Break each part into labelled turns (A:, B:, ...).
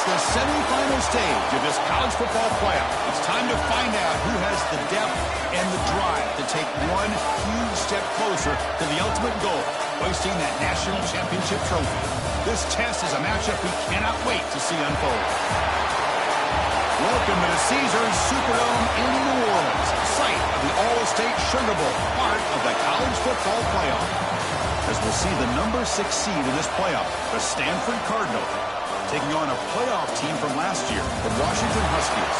A: It's the semifinal stage of this college football playoff. It's time to find out who has the depth and the drive to take one huge step closer to the ultimate goal, hoisting that national championship trophy. This test is a matchup we cannot wait to see unfold. Welcome to the Caesars Superdome in New Orleans, site of the All-State Sugar Bowl, part of the college football playoff. As we'll see the number 6 seed in this playoff, the Stanford Cardinal, taking on a playoff team from last year, the Washington Huskies.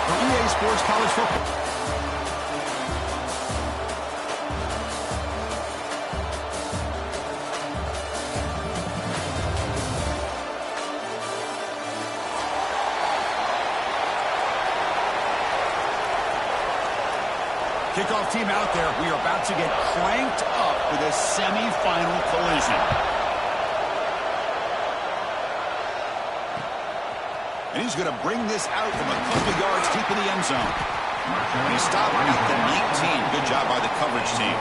A: For EA Sports College Football. Kickoff team out there. We are about to get cranked up for this semifinal collision. And he's going to bring this out from a couple yards deep in the end zone. And he stopped at the 19. Good job by the coverage team.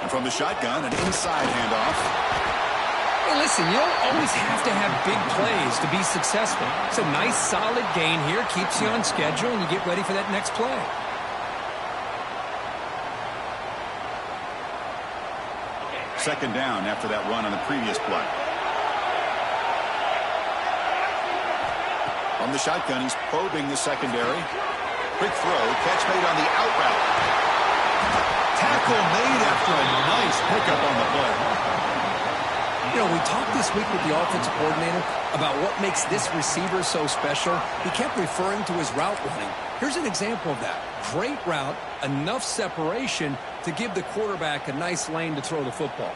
A: From the shotgun, an inside handoff.
B: Hey, listen, you don't always have to have big plays to be successful. It's a nice, solid gain here. Keeps you on schedule, and you get ready for that next play.
A: Second down after that run on the previous play. From the shotgun, he's probing the secondary. Quick throw, catch made on the out route. Tackle made after a nice pickup on the play.
B: You know, we talked this week with the offensive coordinator about what makes this receiver so special. He kept referring to his route running. Here's an example of that. Great route, enough separation to give the quarterback a nice lane to throw the football.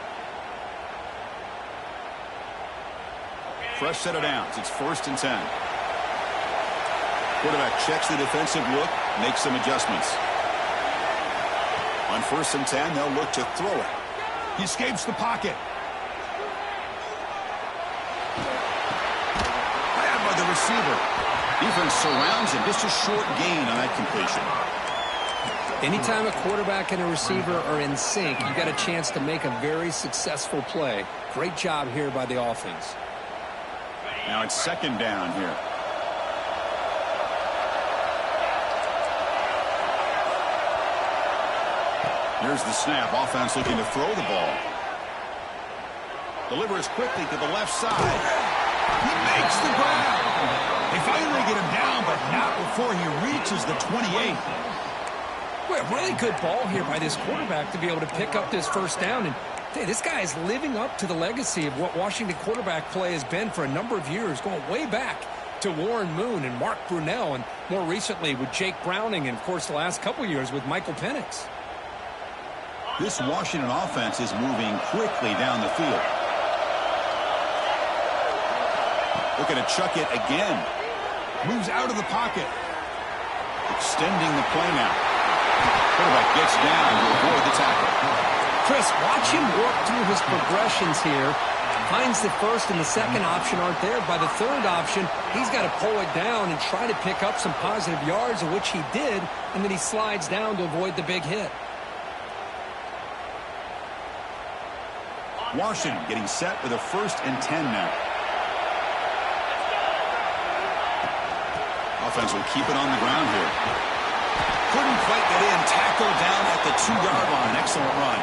A: Fresh set of downs. It's 1st and 10. Quarterback checks the defensive look, makes some adjustments. On 1st and 10, they'll look to throw it. He escapes the pocket. Grabbed by the receiver. Defense surrounds him. Just a short gain on that completion.
B: Anytime a quarterback and a receiver are in sync, you got a chance to make a very successful play. Great job here by the offense.
A: Now it's 2nd down here. Here's the snap. Offense looking to throw the ball. Delivers quickly to the left side. He makes the grab. They finally get him down, but not before he reaches the 28.
B: Well, really good ball here by this quarterback to be able to pick up this 1st down. And hey, this guy is living up to the legacy of what Washington quarterback play has been for a number of years, going way back to Warren Moon and Mark Brunell, and more recently with Jake Browning, and, of course, the last couple years with Michael Penix.
A: This Washington offense is moving quickly down the field. Looking to chuck it again. Moves out of the pocket. Extending the play now. Quarterback gets down to avoid the tackle.
B: Chris, watch him work through his progressions here. Finds the 1st and the 2nd option aren't there. By the 3rd option, he's got to pull it down and try to pick up some positive yards, of which he did, and then he slides down to avoid the big hit.
A: Washington getting set with a 1st and 10 now. Offense will keep it on the ground here. Couldn't quite get in. Tackled down at the 2-yard line. Excellent run.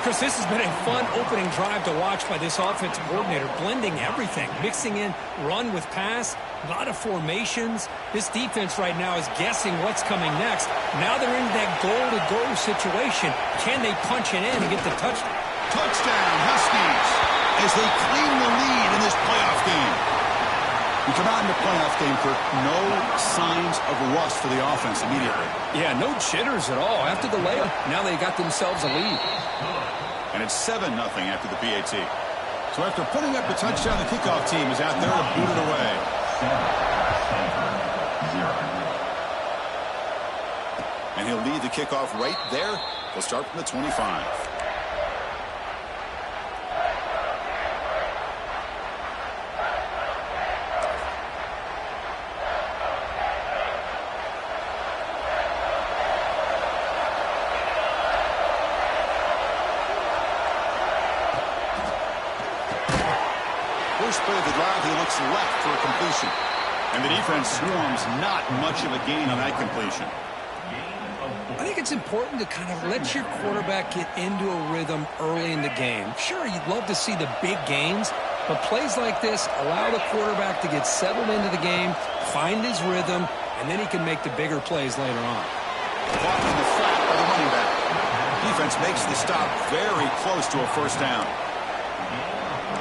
B: Chris, this has been a fun opening drive to watch by this offensive coordinator, blending everything, mixing in run with pass, a lot of formations. This defense right now is guessing what's coming next. Now they're in that goal-to-go situation. Can they punch it in and get the touchdown?
A: Touchdown, Huskies, as they claim the lead in this playoff game. We come out in the playoff game, Kirk, no signs of rust for the offense immediately.
B: Yeah, no jitters at all. After the layup, now they got themselves a lead.
A: And it's 7-0 after the PAT. So after putting up the touchdown, the kickoff team is out there to boot it away. And he'll lead the kickoff right there. They'll start from the 25. play of the drive, he looks left for a completion. And the defense swarms not much of a gain on that completion.
B: I think it's important to kind of let your quarterback get into a rhythm early in the game. Sure, you'd love to see the big gains, but plays like this allow the quarterback to get settled into the game, find his rhythm, and then he can make the bigger plays later on.
A: Caught in the flat by the running back. Defense makes the stop very close to a first down.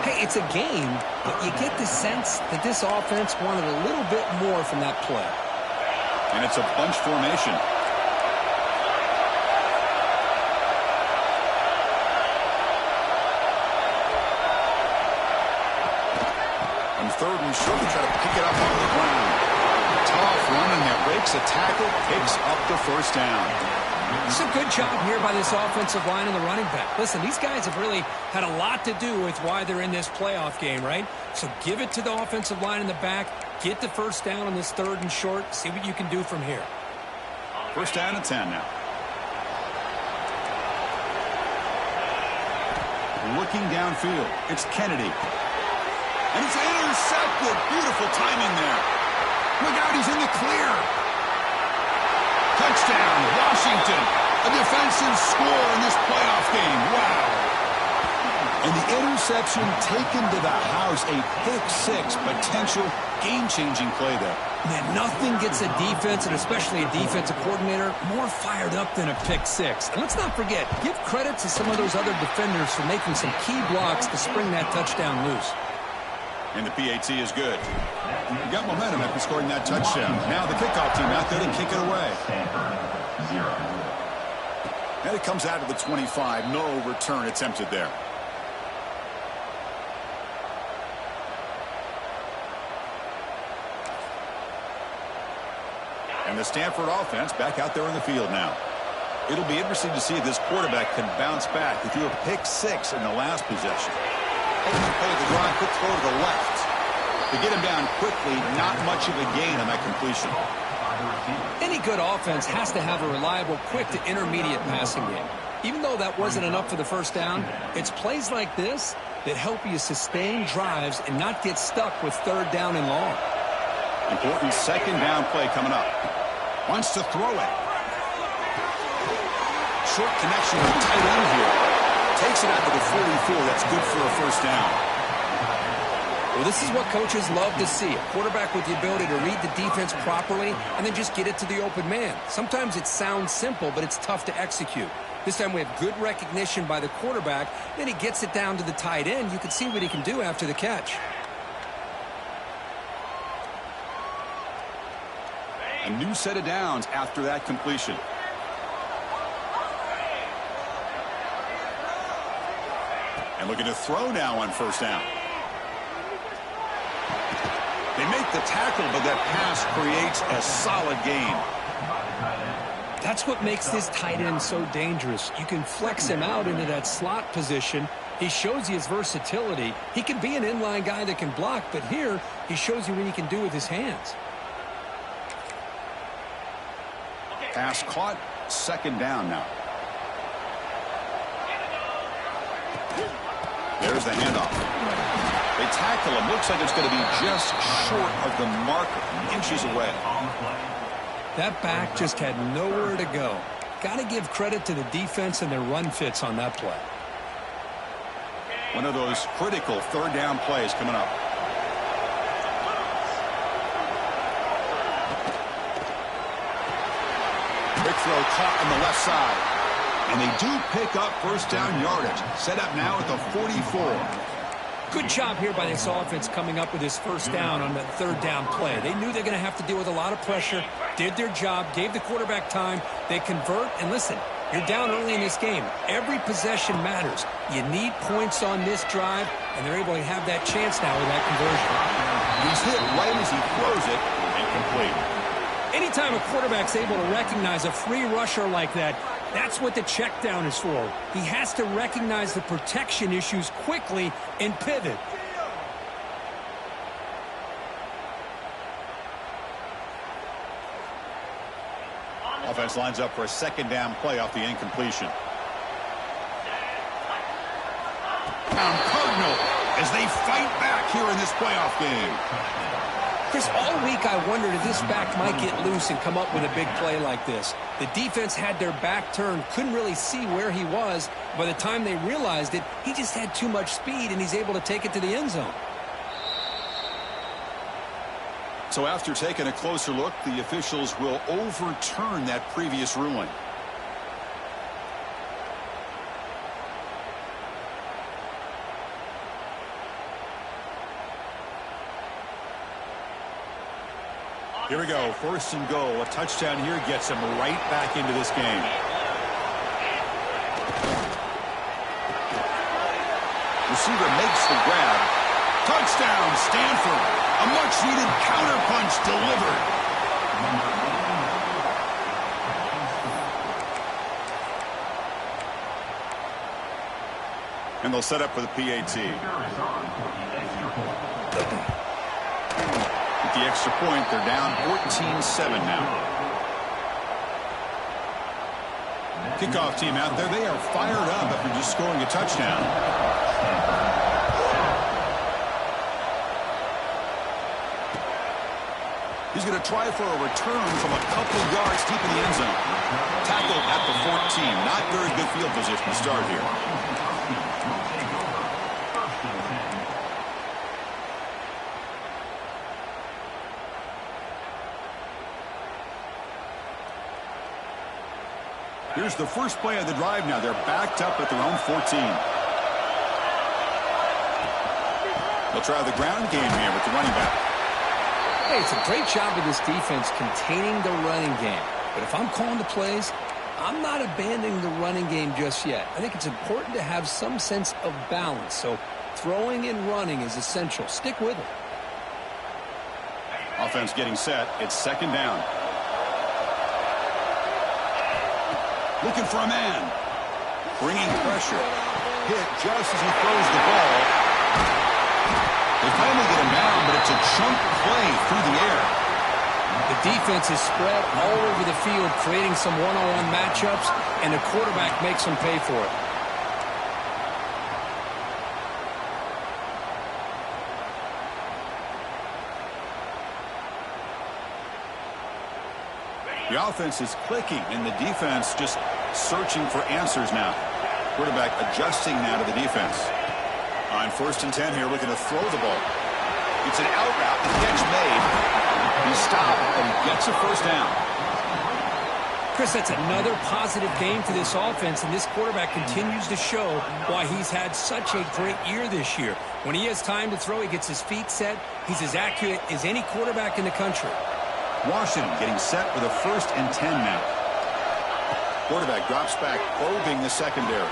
B: Hey, it's a game, but you get the sense that this offense wanted a little bit more from that play.
A: And it's a bunch formation. On third and short, they try to pick it up on the ground. Tough running there, breaks a tackle, picks up the first down.
B: It's a good job here by this offensive line and the running back. Listen, these guys have really had a lot to do with why they're in this playoff game, right? So give it to the offensive line in the back, get the first down on this third and short, see what you can do from here.
A: First down and 10 now. Looking downfield, it's Kennedy. And it's intercepted. Beautiful timing there. Look out, he's in the clear. Touchdown, Washington. A defensive score in this playoff game. Wow. And the interception taken to the house. A pick-6 potential game-changing play there.
B: Man, nothing gets a defense, and especially a defensive coordinator, more fired up than a pick-6. And let's not forget, give credit to some of those other defenders for making some key blocks to spring that touchdown loose.
A: And the PAT is good. You got momentum after scoring that touchdown. Now the kickoff team out there to kick it away. And it comes out of the 25. No return attempted there. And the Stanford offense back out there in the field now. It'll be interesting to see if this quarterback can bounce back. He threw a pick-6 in the last possession. Play the drive, quick throw to the left. To get him down quickly, not much of a gain on that completion.
B: Any good offense has to have a reliable, quick to intermediate passing game. Even though that wasn't enough for the first down, it's plays like this that help you sustain drives and not get stuck with third down and long.
A: Important second down play coming up. Wants to throw it. Short connection with tight end here. Takes it out to the 44. That's good for a first down.
B: Well, this is what coaches love to see. A quarterback with the ability to read the defense properly and then just get it to the open man. Sometimes it sounds simple, but it's tough to execute. This time we have good recognition by the quarterback. Then he gets it down to the tight end. You can see what he can do after the catch.
A: A new set of downs after that completion. And looking to throw now on first down. They make the tackle, but that pass creates a solid gain.
B: That's what makes this tight end so dangerous. You can flex him out into that slot position. He shows you his versatility. He can be an inline guy that can block, but here he shows you what he can do with his hands.
A: Pass caught, second down now. There's the handoff. They tackle him. Looks like it's going to be just short of the marker, inches away.
B: That back just had nowhere to go. Got to give credit to the defense and their run fits on that play.
A: One of those critical third down plays coming up. Quick throw caught on the left side. And they do pick up first down yardage. Set up now at the 44.
B: Good job here by this offense coming up with his first down on that third down play. They knew they're going to have to deal with a lot of pressure, did their job, gave the quarterback time. They convert, and listen, you're down early in this game. Every possession matters. You need points on this drive, and they're able to have that chance now with that conversion.
A: He's hit right as he throws it, incomplete.
B: Anytime a quarterback's able to recognize a free rusher like that, that's what the check down is for. He has to recognize the protection issues quickly and pivot.
A: Offense lines up for a second down play off the incompletion. Cardinal as they fight back. here in this playoff game.
B: Chris, all week I wondered if this back might get loose and come up with a big play like this. The defense had their back turned, couldn't really see where he was. By the time they realized it, he just had too much speed, and he's able to take it to the end zone.
A: So after taking a closer look, the officials will overturn that previous ruling. Here we go, 1st and goal. A touchdown here gets him right back into this game. Receiver makes the grab. Touchdown, Stanford. A much-needed counterpunch delivered. And they'll set up for the PAT. With the extra point, they're down 14-7 now. Kickoff team out there, they are fired up after just scoring a touchdown. He's going to try for a return from a couple yards deep in the end zone. Tackled at the 14. Not very good field position to start here. Here's the first play of the drive now. They're backed up at their own 14. They'll try the ground game here with the running back.
B: Hey, it's a great job of this defense containing the running game. But if I'm calling the plays, I'm not abandoning the running game just yet. I think it's important to have some sense of balance. So throwing and running is essential. Stick with it.
A: Offense getting set. It's 2nd down. Looking for a man. Bringing pressure. Hit just as he throws the ball. They finally get him down, but it's a chunk play through the air.
B: The defense is spread all over the field, creating some one-on-one matchups, and the quarterback makes them pay for it.
A: The offense is clicking, and the defense just searching for answers now. Quarterback adjusting now to the defense. On 1st and 10 here, looking to throw the ball. It's an out route. The catch made. He stopped, and he gets a 1st down.
B: Chris, that's another positive game for this offense, and this quarterback continues to show why he's had such a great year this year. When he has time to throw, he gets his feet set. He's as accurate as any quarterback in the country.
A: Washington getting set with a 1st and 10 now. Quarterback drops back, probing the secondary.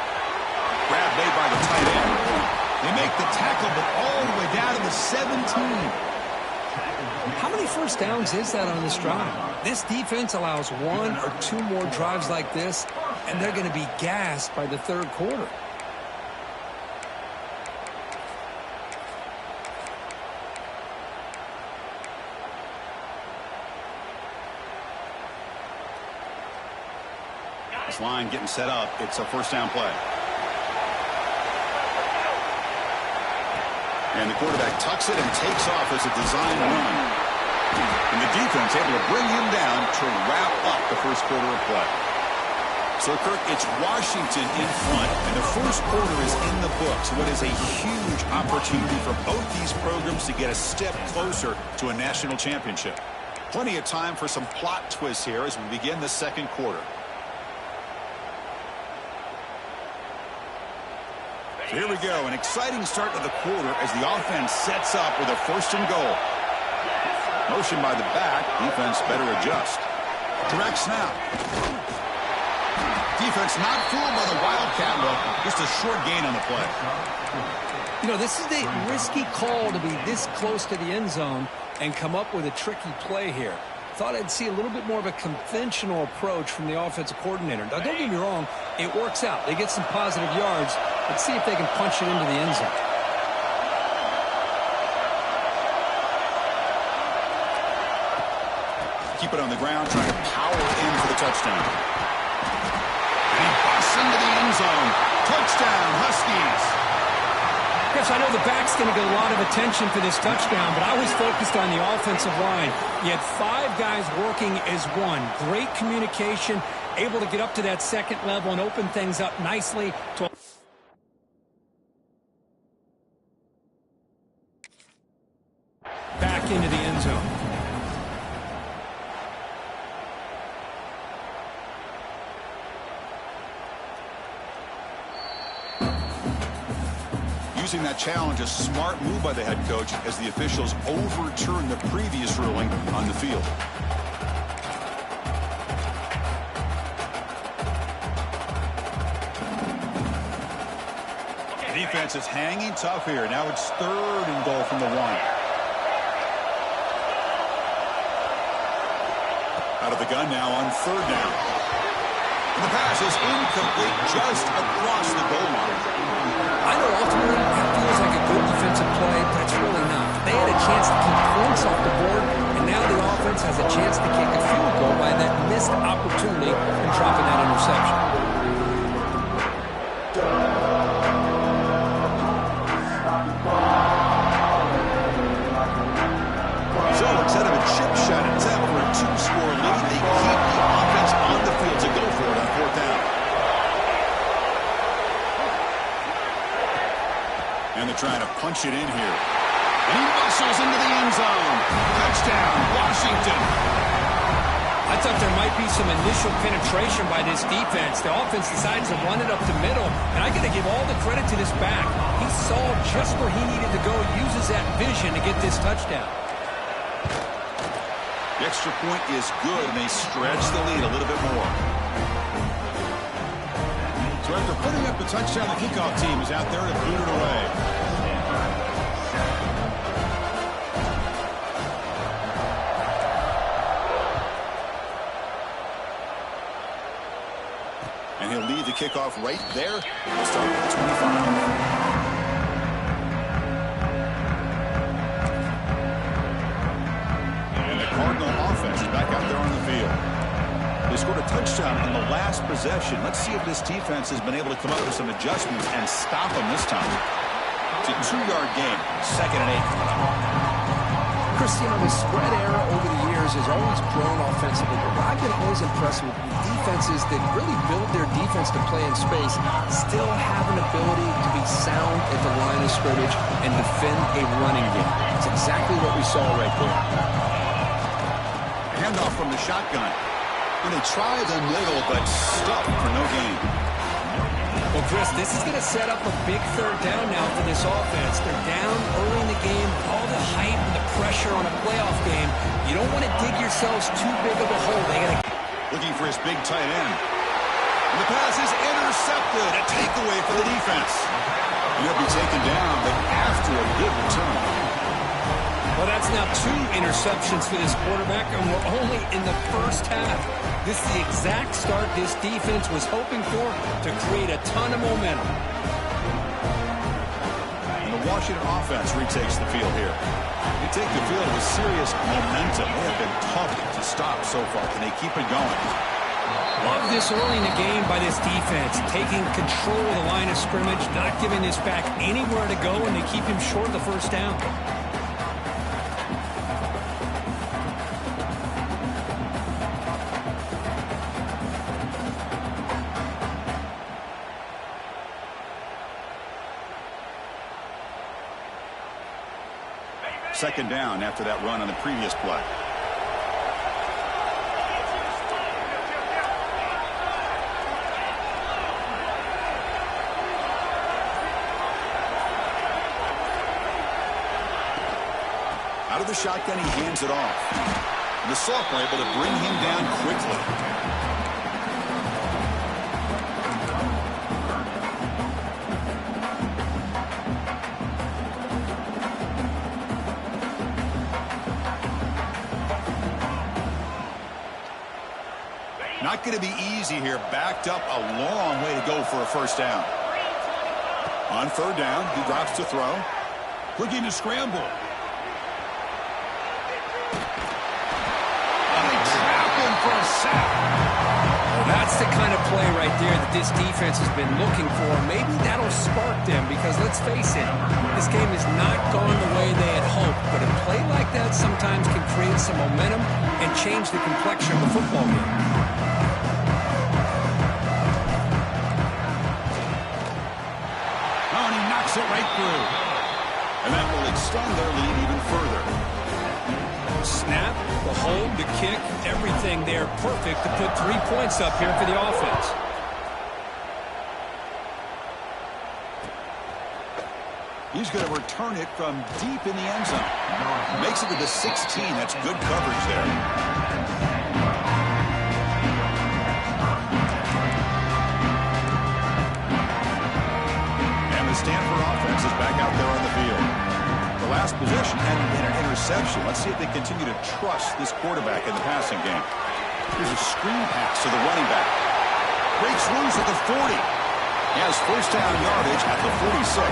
A: Grab made by the tight end. They make the tackle, but all the way down to the 17.
B: How many 1st downs is that on this drive? This defense allows 1 or 2 more drives like this, and they're going to be gassed by the 3rd quarter.
A: This line getting set up. It's a 1st down play. And the quarterback tucks it and takes off as a design run. And the defense able to bring him down to wrap up the 1st quarter of play. So, Kirk, it's Washington in front, and the 1st quarter is in the books. What is a huge opportunity for both these programs to get a step closer to a national championship. Plenty of time for some plot twists here as we begin the 2nd quarter. So here we go, an exciting start to the quarter as the offense sets up with a 1st and goal. Motion by the back, defense better adjust. Direct snap. Defense not fooled by the Wildcat look, just a short gain on the play.
B: You know, this is a risky call to be this close to the end zone and come up with a tricky play here. Thought I'd see a little bit more of a conventional approach from the offensive coordinator. Now, don't get me wrong, it works out. They get some positive yards. Let's see if they can punch it into the end zone.
A: Keep it on the ground, trying to power in for the touchdown. And he busts into the end zone. Touchdown, Huskies.
B: Yes, I know the back's going to get a lot of attention for this touchdown, but I was focused on the offensive line. You had 5 guys working as one. Great communication, able to get up to that second level and open things up nicely. Back into the end zone.
A: Using that challenge, a smart move by the head coach as the officials overturn the previous ruling on the field. The defense is hanging tough here. Now it's 3rd and goal from the 1. Out of the gun now on 3rd down. And the pass is incomplete just across the goal line.
B: I know ultimately that feels like a good defensive play, but it's really not. They had a chance to keep points off the board, and now the offense has a chance to kick a field goal by that missed opportunity and dropping that interception.
A: So instead of a chip shot attempt for a 2-score lead, they keep the offense on the field to go for it on 4th down. And they're trying to punch it in here. And he muscles into the end zone. Touchdown, Washington.
B: I thought there might be some initial penetration by this defense. The offense decides to run it up the middle, and I got to give all the credit to this back. He saw just where he needed to go, uses that vision to get this touchdown.
A: The extra point is good, and they stretch the lead a little bit more. So after putting up the touchdown, the kickoff team is out there to boot it away. And he'll lead the kickoff right there. We'll start with the 25. Back out there on the field. They scored a touchdown on the last possession. Let's see if this defense has been able to come up with some adjustments and stop them this time. It's a 2-yard game. 2nd and 8 coming up.
B: Chris, you know, the spread era over the years has always grown offensively, but I've been always impressed with defenses that really build their defense to play in space, still have an ability to be sound at the line of scrimmage and defend a running game. It's exactly what we saw right there.
A: Handoff from the shotgun. And they try the middle, but stuck for no gain.
B: Well, Chris, this is going to set up a big 3rd down now for this offense. They're down early in the game, all the hype and the pressure on a playoff game. You don't want to dig yourselves too big of a hole. They got to...
A: Looking for his big tight end. And the pass is intercepted. A takeaway for the defense. And he'll be taken down, but after a good return.
B: Well, that's now 2 interceptions for this quarterback, and we're only in the first half. This is the exact start this defense was hoping for to create a ton of momentum.
A: And the Washington offense retakes the field here. They take the field with serious momentum. They have been tough to stop so far. Can they keep it going?
B: Love this early in the game by this defense, taking control of the line of scrimmage, not giving this back anywhere to go, and they keep him short of the first down.
A: Second down after that run on the previous play. Out of the shotgun, he hands it off. And the sophomore able to bring him down quickly. Not going to be easy here. Backed up a long way to go for a first down. On 3rd down, he drops to throw. Looking to scramble. And they trap him for a sack.
B: Well, that's the the kind of play right there that this defense has been looking for. Maybe that'll spark them because, let's face it, this game has not gone the way they had hoped. But a play like that sometimes can create some momentum and change the complexion of a football game.
A: Oh, and he knocks it right through. And that will extend their lead even further.
B: Snap, the hold, the kick, everything there perfect to put 3 points up here for the offense.
A: He's going to return it from deep in the end zone. Makes it to the 16. That's good coverage there. And the Stanford offense is back out there on the field. The last possession had an interception. Let's see if they continue to trust this quarterback in the passing game. Here's a screen pass to the running back. Breaks loose at the 40. He has first down yardage at the 46.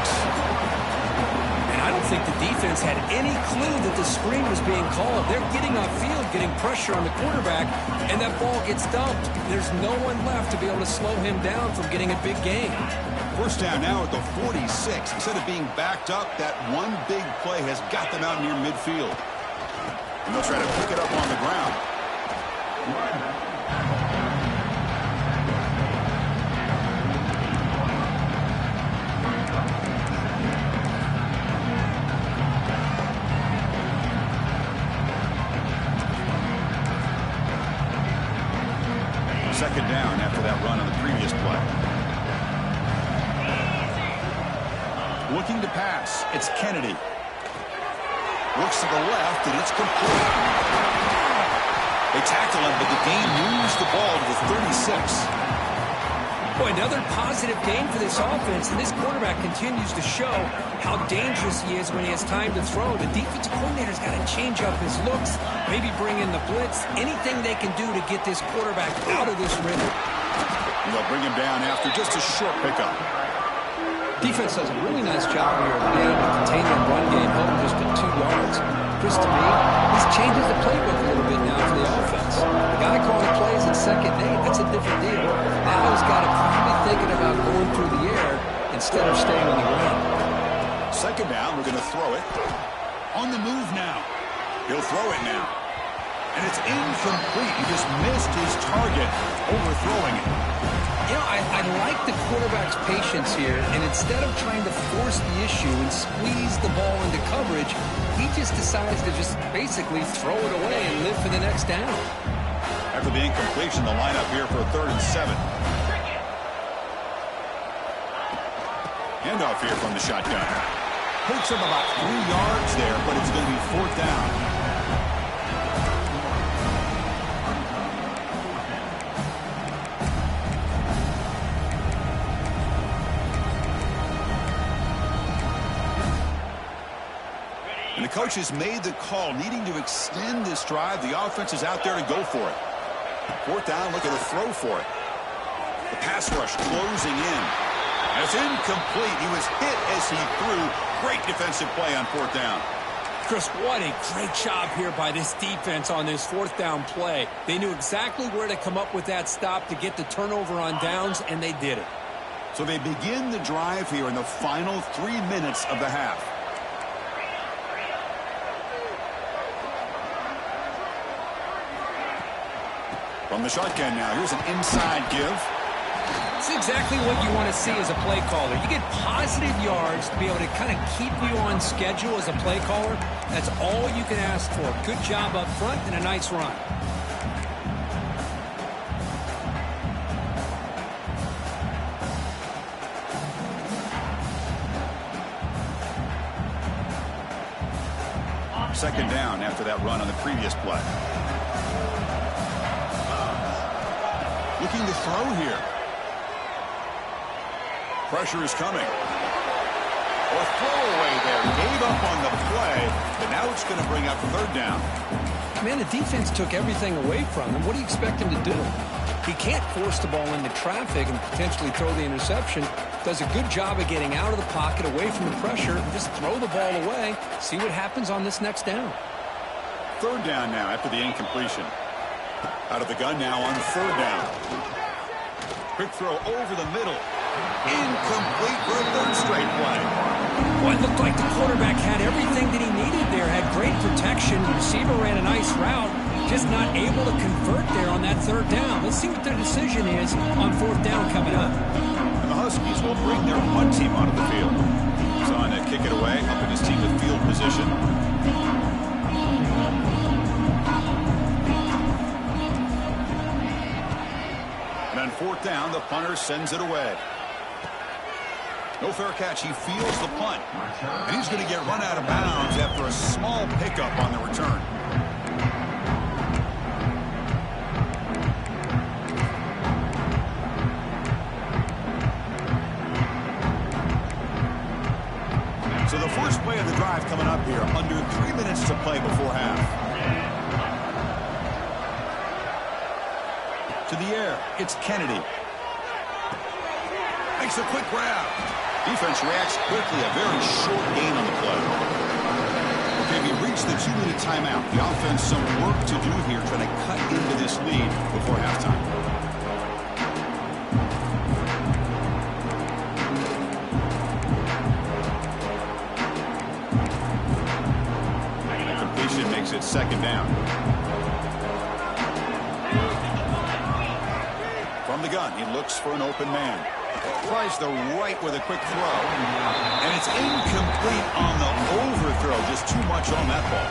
B: And I don't think the defense had any clue that the screen was being called. They're getting upfield, getting pressure on the quarterback, and that ball gets dumped. There's no one left to be able to slow him down from getting a big gain.
A: First down now at the 46. Instead of being backed up, that one big play has got them out near midfield. And they'll try to pick it up on the ground. Second down after that run on the previous play. Looking to pass. It's Kennedy. Looks to the left, and it's complete. They tackle him, but the gain moves the ball to the 36.
B: Boy, another positive game for this offense, and this quarterback continues to show how dangerous he is when he has time to throw. The defensive coordinator's got to change up his looks, maybe bring in the blitz, anything they can do to get this quarterback out of this rhythm.
A: And they'll bring him down after just a short pickup.
B: Defense does a really nice job here of being able to contain the run game, held him just at 2 yards. Chris, to me, this changes the playbook a little bit now for the offense. The guy calling plays at 2nd and 8, that's a different deal. Now he's got to probably thinking about going through the air instead of staying on the ground.
A: Second down, we're going to throw it. On the move now. He'll throw it now. And it's incomplete. He just missed his target, overthrowing it.
B: You know, I like the quarterback's patience here, and instead of trying to force the issue and squeeze the ball into coverage, he just decides to just basically throw it away and live for the next down.
A: After the incompletion, the lineup here for a 3rd and 7. Handoff here from the shotgun. Picks up about 3 yards there, but it's going to be 4th down. And the coach has made the call, needing to extend this drive. The offense is out there to go for it. 4th down, looking to throw for it. The pass rush closing in. And it's incomplete. He was hit as he threw. Great defensive play on 4th down.
B: Chris, what a great job here by this defense on this 4th down play. They knew exactly where to come up with that stop to get the turnover on downs, and they did it.
A: So they begin the drive here in the final 3 minutes of the half. From the shotgun now, here's an inside give.
B: It's exactly what you want to see as a play caller. You get positive yards to be able to kind of keep you on schedule as a play caller. That's all you can ask for. Good job up front and a nice run.
A: Second down after that run on the previous play. Looking to throw here. Pressure is coming. A throwaway there. Gave up on the play, but now it's going to bring up 3rd down.
B: Man, the defense took everything away from him. What do you expect him to do? He can't force the ball into traffic and potentially throw the interception. Does a good job of getting out of the pocket, away from the pressure, and just throw the ball away. See what happens on this next down.
A: 3rd down now after the incompletion. Out of the gun now on 3rd down. Quick throw over the middle. Incomplete for a third straight play.
B: Well, it looked like the quarterback had everything that he needed there. Had great protection. The receiver ran a nice route. Just not able to convert there on that third down. Let's see what their decision is on fourth down coming up.
A: And the Huskies will bring their punt team onto the field. He's on to kick it away, helping his team with field position. And on fourth down, the punter sends it away. No fair catch. He feels the punt. And he's going to get run out of bounds after a small pickup on the return. So the first play of the drive coming up here. Under 3 minutes to play before half. To the air. It's Kennedy. Makes a quick grab. Defense reacts quickly. A very short gain on the play. Okay, we reached the 2-minute timeout. The offense some work to do here, trying to cut into this lead before halftime. Makes it second down. From the gun, he looks for an open man. Tries the right with a quick throw. And it's incomplete on the overthrow. Just too much on that ball.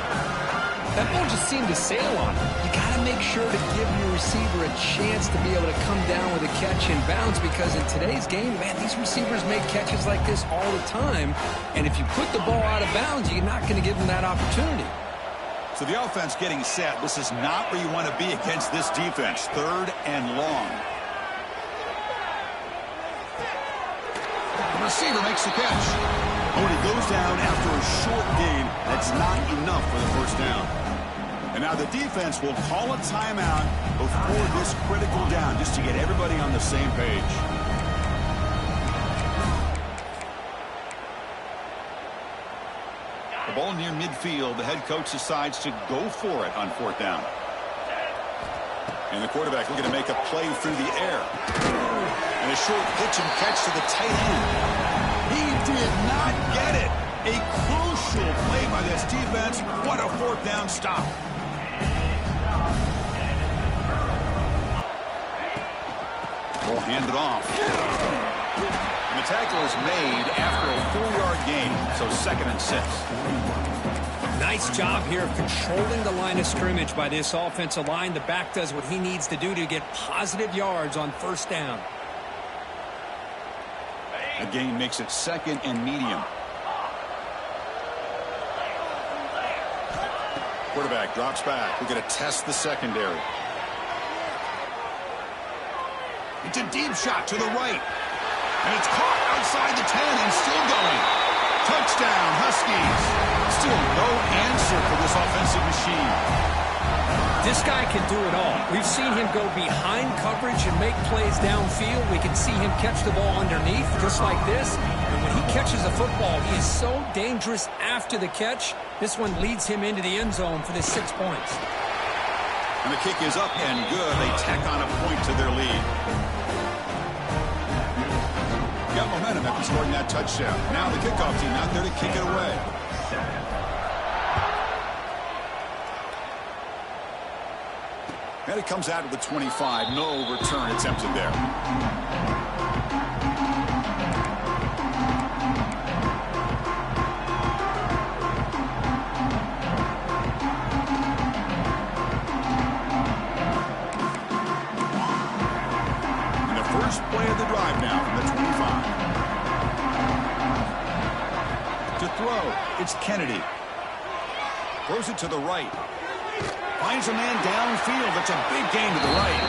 B: That ball just seemed to sail on him. You got to make sure to give your receiver a chance to be able to come down with a catch in bounds, because in today's game, man, these receivers make catches like this all the time. And if you put the ball out of bounds, you're not going to give them that opportunity.
A: So the offense getting set. This is not where you want to be against this defense. Third and long. The receiver makes the catch. Oh, and he goes down after a short gain. That's not enough for the first down. And now the defense will call a timeout before this critical down, just to get everybody on the same page. The ball near midfield. The head coach decides to go for it on fourth down. And the quarterback looking to make a play through the air. And a short pitch and catch to the tight end. He did not get it. A crucial play by this defense. What a fourth down stop. Ball handed off. And the tackle is made after a 4-yard gain, so 2nd and 6.
B: Nice job here of controlling the line of scrimmage by this offensive line. The back does what he needs to do to get positive yards on first down.
A: The gain makes it 2nd and medium. Quarterback drops back. We're going to test the secondary. It's a deep shot to the right. And it's caught outside the 10 and still going. Touchdown, Huskies. Still no answer for this offensive machine.
B: This guy can do it all. We've seen him go behind coverage and make plays downfield. We can see him catch the ball underneath just like this. And when he catches the football, he is so dangerous after the catch. This one leads him into the end zone for the 6 points.
A: And the kick is up and good. They tack on a point to their lead. Got momentum after scoring that touchdown. Now the kickoff team out there to kick it away. And it comes out of the 25. No return attempted there. And the first play of the drive now from the 25. To throw, it's Kennedy. Throws it to the right. Finds a man downfield. That's a big gain to the right.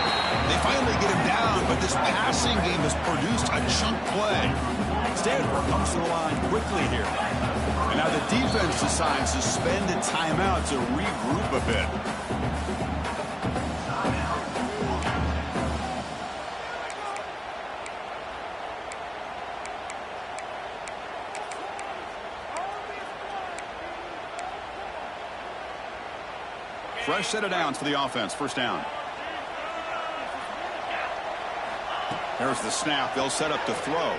A: They finally get him down, but this passing game has produced a chunk play. Stanford comes to the line quickly here. And now the defense decides to spend a timeout to regroup a bit. Fresh set of downs for the offense. First down. There's the snap. They'll set up to throw.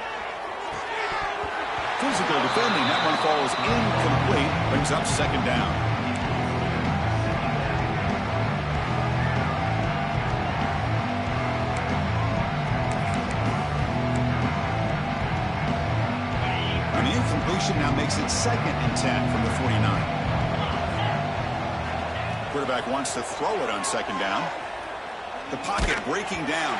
A: Physical defending. That one falls incomplete. Brings up second down. And the incompletion now makes it 2nd and 10 from the 49. Quarterback wants to throw it on 2nd down. The pocket breaking down.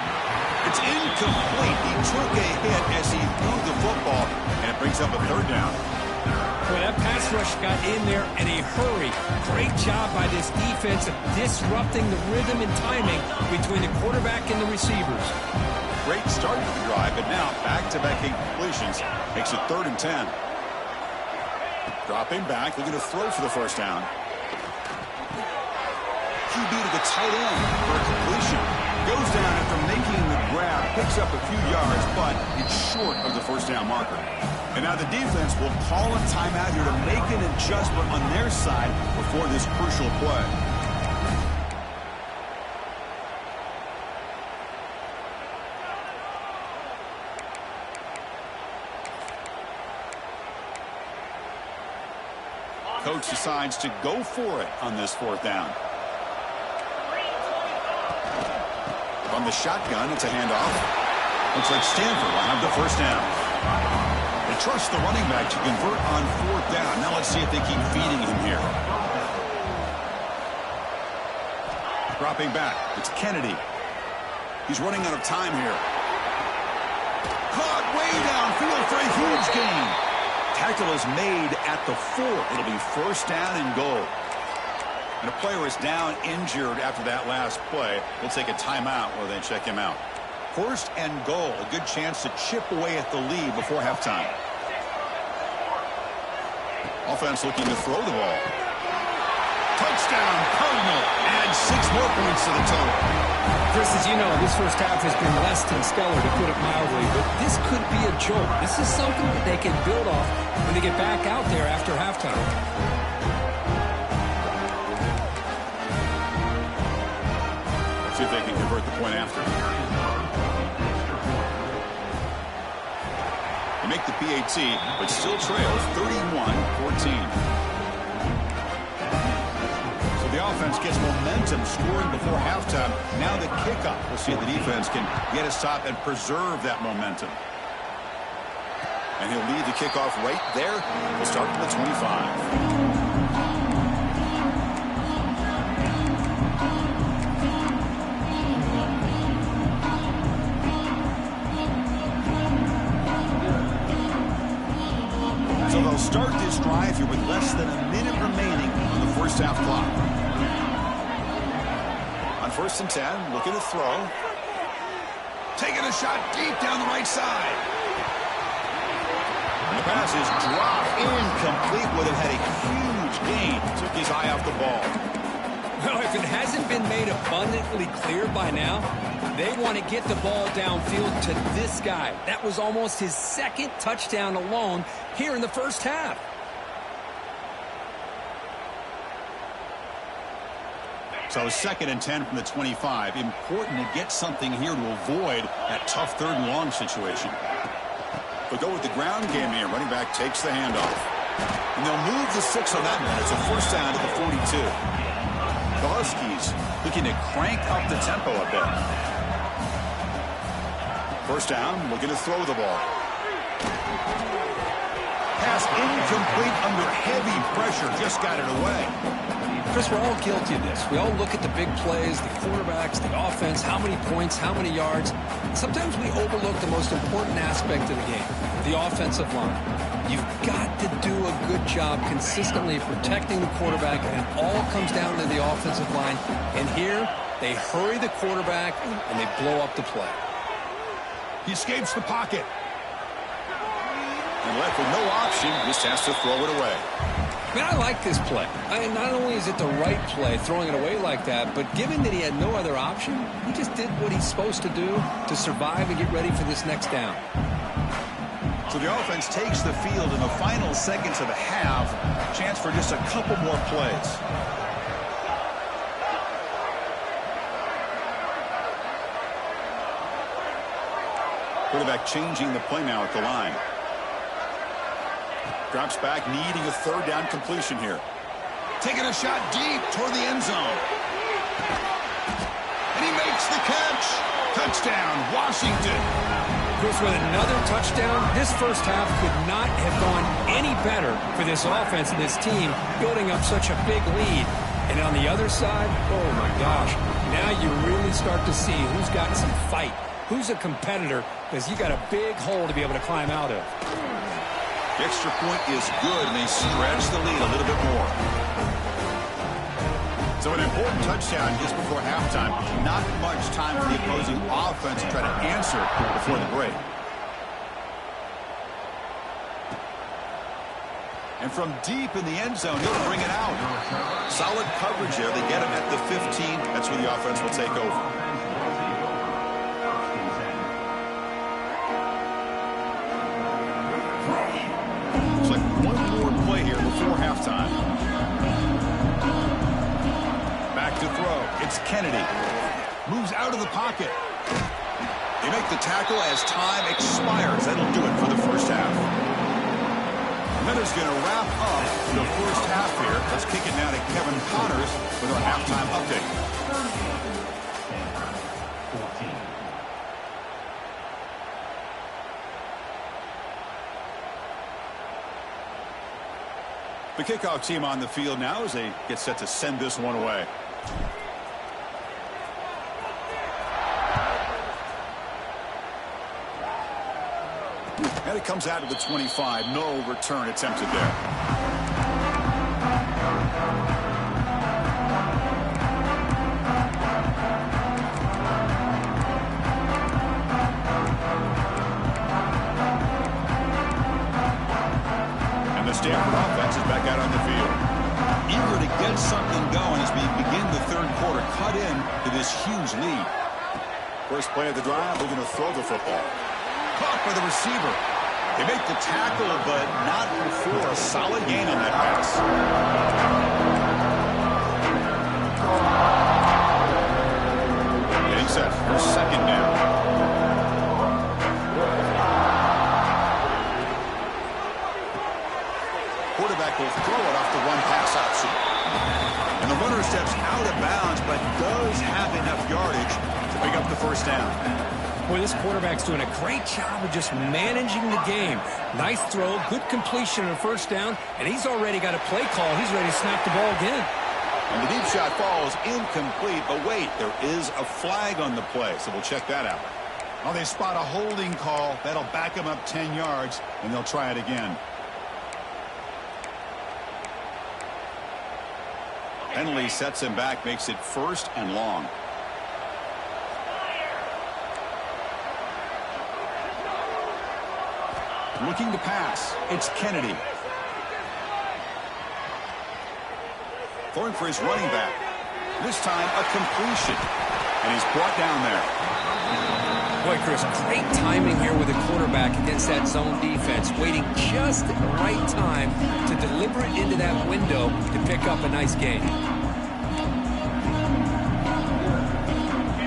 A: It's incomplete. He took a hit as he threw the football, and it brings up a 3rd down.
B: Well, that pass rush got in there in a hurry. Great job by this defense of disrupting the rhythm and timing between the quarterback and the receivers.
A: Great start to the drive, but now back-to-back incompletions makes it 3rd and 10. Dropping back, looking to throw for the 1st down. QB to the tight end for a completion. Goes down after making the grab, picks up a few yards, but it's short of the 1st down marker. And now the defense will call a timeout here to make an adjustment on their side before this crucial play. Coach decides to go for it on this 4th down. On the shotgun, it's a handoff. Looks like Stanford will have the 1st down. They trust the running back to convert on 4th down. Now let's see if they keep feeding him here. Dropping back, it's Kennedy. He's running out of time here. Caught way downfield for a huge gain. Tackle is made at the 4. It'll be 1st down and goal. And a player is down injured after that last play. We'll take a timeout while they check him out. 1st and goal. A good chance to chip away at the lead before halftime. Offense looking to throw the ball. Touchdown, Cardinal. Add 6 more points to the total.
B: Chris, as you know, this 1st half has been less than stellar, to put it mildly, but this could be a jolt. This is something that they can build off when they get back out there after halftime.
A: See if they can convert the point after. They make the PAT, but still trail 31-14. So the offense gets momentum scoring before halftime. Now the kickoff. We'll see if the defense can get a stop and preserve that momentum. And he'll lead the kickoff right there. We'll start from the 25. So they'll start this drive here with less than a minute remaining on the 1st half clock. On 1st and 10, looking to throw. Taking a shot deep down the right side. And the pass is dropped incomplete. Would have had a huge gain. Took his eye off the ball.
B: Well, if it hasn't been made abundantly clear by now, they want to get the ball downfield to this guy. That was almost his 2nd touchdown alone here in the 1st half.
A: So 2nd and 10 from the 25. Important to get something here to avoid that tough 3rd and long situation. But go with the ground game here. Running back takes the handoff. And they'll move the 6 on that one. It's a 1st down to the 42. The Huskies looking to crank up the tempo a bit. 1st down, looking to throw the ball. Pass incomplete under heavy pressure. Just got it away.
B: Chris, we're all guilty of this. We all look at the big plays, the quarterbacks, the offense, how many points, how many yards. Sometimes we overlook the most important aspect of the game, the offensive line. You've got to do a good job consistently protecting the quarterback, and it all comes down to the offensive line. And here, they hurry the quarterback, and they blow up the play.
A: He escapes the pocket. And left with no option, just has to throw it away.
B: I mean, I like this play. Not only is it the right play, throwing it away like that, but given that he had no other option, he just did what he's supposed to do to survive and get ready for this next down.
A: So the offense takes the field in the final seconds of the half. Chance for just a couple more plays. Quarterback changing the play now at the line. Drops back, needing a third down completion here. Taking a shot deep toward the end zone. And he makes the catch. Touchdown, Washington.
B: Chris, with another touchdown, this first half could not have gone any better for this offense and this team, building up such a big lead. And on the other side, oh my gosh, now you really start to see who's got some fight, who's a competitor, because you got a big hole to be able to climb out of.
A: The extra point is good, and they stretch the lead a little bit more. So an important touchdown just before halftime. Not much time for the opposing offense to try to answer before the break. And from deep in the end zone, he'll bring it out. Solid coverage there. They get him at the 15. That's where the offense will take over. Looks like one more play here before halftime. Back to throw. It's Kennedy. Moves out of the pocket. They make the tackle as time expires. That'll do it for the first half. And that is going to wrap up the first half here. Let's kick it now to Kevin Connors with our halftime update. The kickoff team on the field now as they get set to send this one away. And it comes out to the 25. No return attempted there. Stanford offense is back out on the field. Eager to get something going as we begin the third quarter. Cut in to this huge lead. First play of the drive, we're going to throw the football. Caught by the receiver. They make the tackle, but not before a solid gain on that pass. Getting set for second down. Quarterback will throw it off the one pass option. And the runner steps out of bounds, but does have enough yardage to pick up the first down.
B: Boy, this quarterback's doing a great job of just managing the game. Nice throw, good completion on a first down, and he's already got a play call. He's ready to snap the ball again.
A: And the deep shot falls incomplete, but wait, there is a flag on the play, so we'll check that out. Oh, they spot a holding call. That'll back them up 10 yards, and they'll try it again. Penalty sets him back, makes it first and long. Looking to pass. It's Kennedy. Throwing for his running back. This time a completion. And he's brought down there.
B: Boy, Chris, great timing here with the quarterback against that zone defense. Waiting just at the right time to deliver it into that window to pick up a nice gain.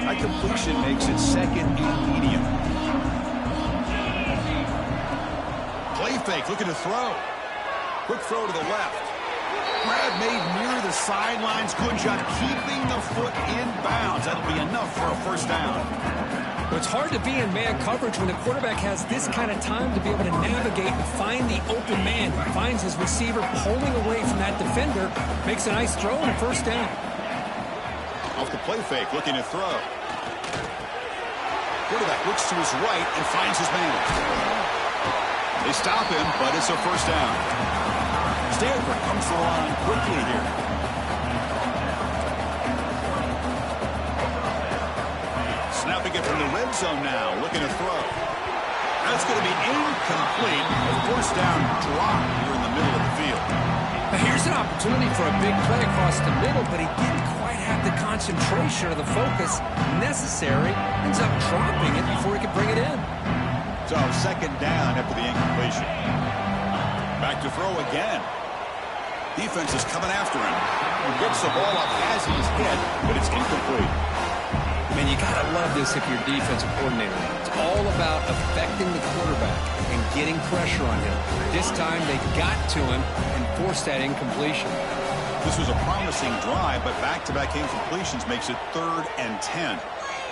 A: That completion makes it second and medium. Play fake, looking to throw. Quick throw to the left. Grab made near the sidelines. Good job keeping the foot in bounds. That'll be enough for a first down.
B: It's hard to be in man coverage when the quarterback has this kind of time to be able to navigate and find the open man. He finds his receiver pulling away from that defender, makes a nice throw and a first down.
A: Off the play fake, looking to throw. Quarterback looks to his right and finds his man. They stop him, but it's a first down. Stanford comes to the line quickly here. Snapping it from the red zone now, looking to throw. That's going to be incomplete. A first down drop here in the middle of the field.
B: Now here's an opportunity for a big play across the middle, but he didn't quite have the concentration or the focus necessary. Ends up dropping it before he could bring it in.
A: So second down after the incompletion. Back to throw again. Defense is coming after him. He gets the ball up as he's hit, but it's incomplete.
B: Man, you got to love this if you're a defensive coordinator. It's all about affecting the quarterback and getting pressure on him. This time they got to him and forced that incompletion.
A: This was a promising drive, but back-to-back incompletions makes it 3rd and 10.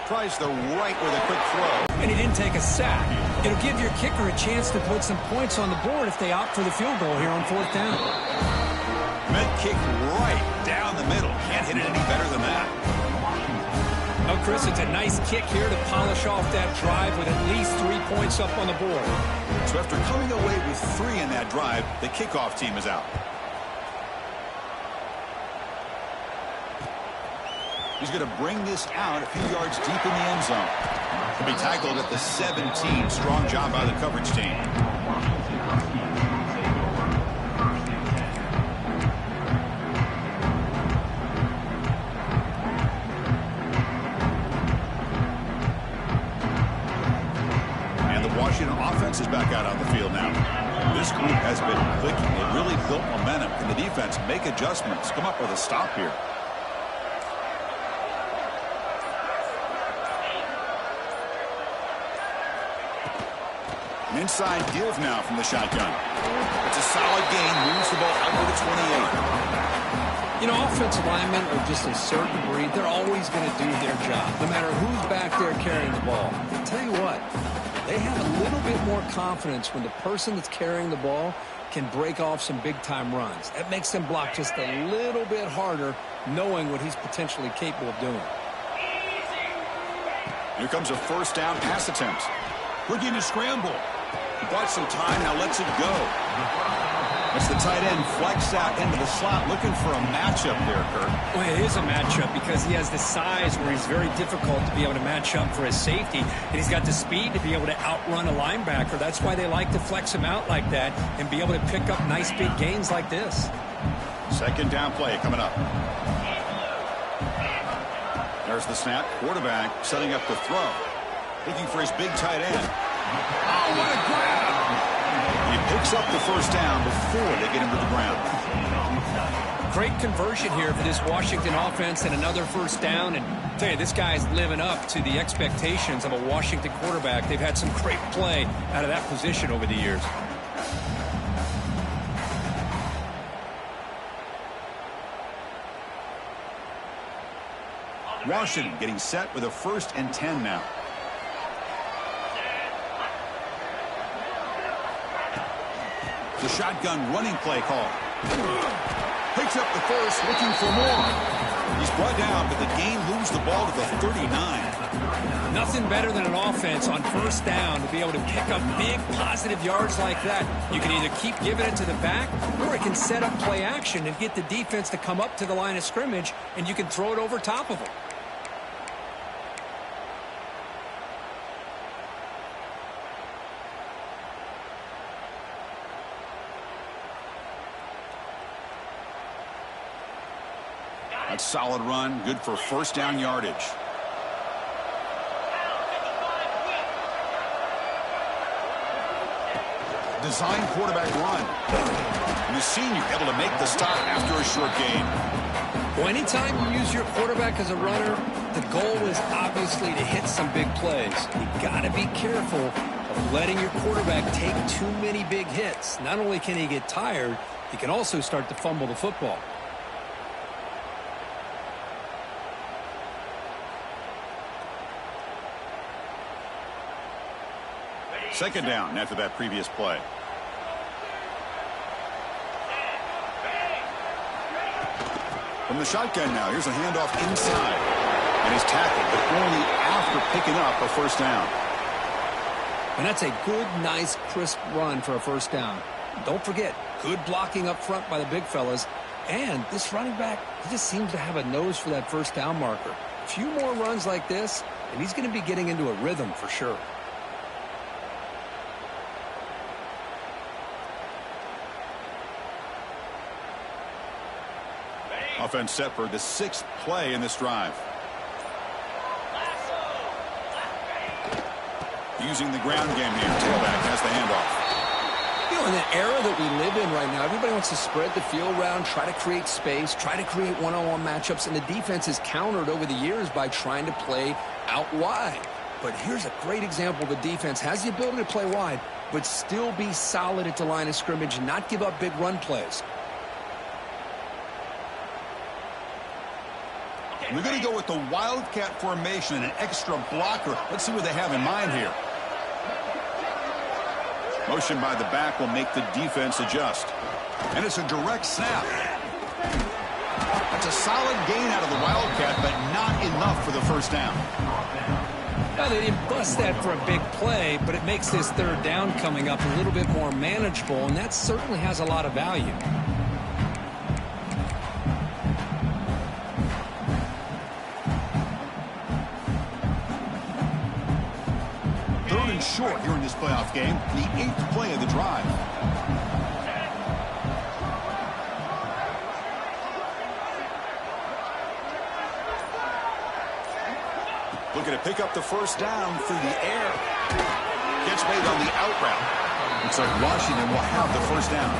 A: Tries the right with a quick throw.
B: And he didn't take a sack. It'll give your kicker a chance to put some points on the board if they opt for the field goal here on 4th down.
A: Meant kick right down the middle. Can't hit it any better than that.
B: Oh, Chris, it's a nice kick here to polish off that drive with at least 3 points up on the board.
A: So after coming away with 3 in that drive, the kickoff team is out. He's going to bring this out a few yards deep in the end zone. He'll be tackled at the 17. Strong job by the coverage team. And the Washington offense is back out on the field now. This group has been clicking. They really built momentum. Can the defense make adjustments? Come up with a stop here. Inside deals now from the shotgun. It's a solid gain. Moves the ball over to 28.
B: You know, offensive linemen are just a certain breed. They're always going to do their job, no matter who's back there carrying the ball. I'll tell you what, they have a little bit more confidence when the person that's carrying the ball can break off some big-time runs. That makes them block just a little bit harder, knowing what he's potentially capable of doing.
A: Here comes a 1st down pass attempt. Looking to scramble. He bought some time, now lets it go. That's the tight end flexed out into the slot, looking for a matchup there, Kurt.
B: Well, it is a matchup because he has the size where he's very difficult to be able to match up for his safety, and he's got the speed to be able to outrun a linebacker. That's why they like to flex him out like that and be able to pick up nice big gains like this.
A: 2nd down play coming up. There's the snap. Quarterback setting up the throw. Looking for his big tight end. Oh, what a grab! He picks up the 1st down before they get him to the ground.
B: Great conversion here for this Washington offense and another 1st down. And I'll tell you, this guy's living up to the expectations of a Washington quarterback. They've had some great play out of that position over the years.
A: Washington getting set with a 1st and 10 now. The shotgun running play call. Picks up the 1st, looking for more. He's brought down, but the game moves the ball to the 39.
B: Nothing better than an offense on 1st down to be able to pick up big positive yards like that. You can either keep giving it to the back, or it can set up play action and get the defense to come up to the line of scrimmage, and you can throw it over top of them.
A: That's a solid run, good for 1st down yardage. Design quarterback run. And the senior able to make the stop after a short gain.
B: Well, anytime you use your quarterback as a runner, the goal is obviously to hit some big plays. You got to be careful of letting your quarterback take too many big hits. Not only can he get tired, he can also start to fumble the football.
A: Second down after that previous play. From the shotgun now, here's a handoff inside. And he's tackled, but only after picking up a 1st down.
B: And that's a good, nice, crisp run for a 1st down. Don't forget, good blocking up front by the big fellas. And this running back, he just seems to have a nose for that 1st down marker. A few more runs like this, and he's going to be getting into a rhythm for sure.
A: Offense set for the 6th play in this drive. Using the ground game here. Tailback has the handoff.
B: You know, in the era that we live in right now, everybody wants to spread the field around, try to create space, try to create one-on-one matchups, and the defense is countered over the years by trying to play out wide. But here's a great example. The defense has the ability to play wide, but still be solid at the line of scrimmage and not give up big run plays.
A: We're going to go with the wildcat formation and an extra blocker. Let's see what they have in mind here. Motion by the back will make the defense adjust. And it's a direct snap. That's a solid gain out of the wildcat, but not enough for the first down.
B: Well, they didn't bust that for a big play, but it makes this third down coming up a little bit more manageable, and that certainly has a lot of value.
A: Third and short here in this playoff game, the 8th play of the drive. Looking to pick up the first down through the air. Gets made on the out route. Looks like Washington will have the first down.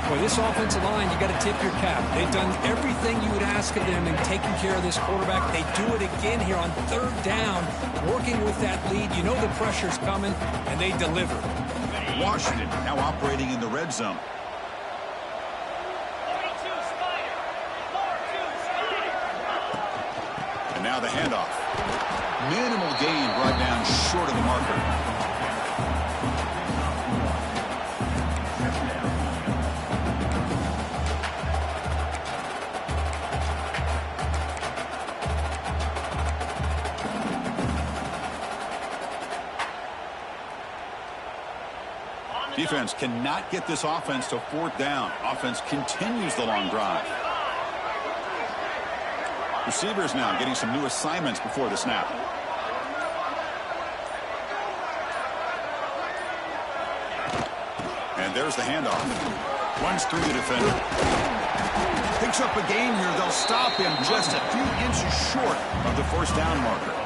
B: Boy, this offensive line, you got to tip your cap. They've done everything you would ask of them in taking care of this quarterback. They do it again here on third down, working with that lead. You know the pressure's coming, and they deliver.
A: Washington now operating in the red zone. And now the handoff. Minimal gain brought down short of the marker. Defense cannot get this offense to fourth down. Offense continues the long drive. Receivers now getting some new assignments before the snap. And there's the handoff. Runs through the defender. Picks up a gain here. They'll stop him just a few inches short of the first down marker.